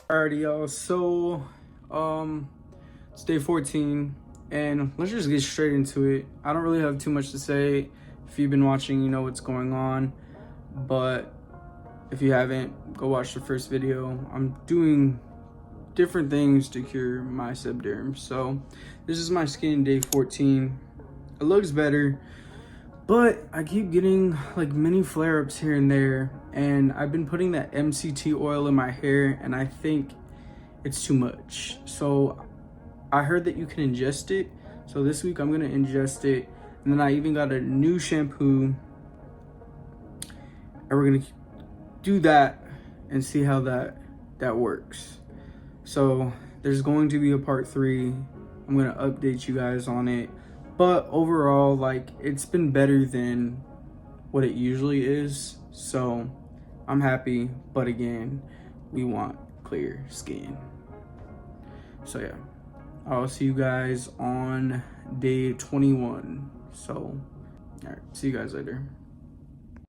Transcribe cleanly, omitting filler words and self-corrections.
Alrighty, y'all. So, it's day 14, and let's just get straight into it. I don't really have too much to say. If you've been watching, you know what's going on. But if you haven't, go watch the first video. I'm doing different things to cure my Seb Derm. So, this is my skin day 14. It looks better, but I keep getting like mini flare-ups here and there, and I've been putting that MCT oil in my hair, and I think it's too much. So I heard that you can ingest it, so this week I'm gonna ingest it, and then I even got a new shampoo, and we're gonna do that and see how that works. So there's going to be a part 3. I'm gonna update you guys on it. But overall, like, it's been better than what it usually is. So I'm happy, but again, we want clear skin. So yeah, I'll see you guys on day 21. So, all right, see you guys later.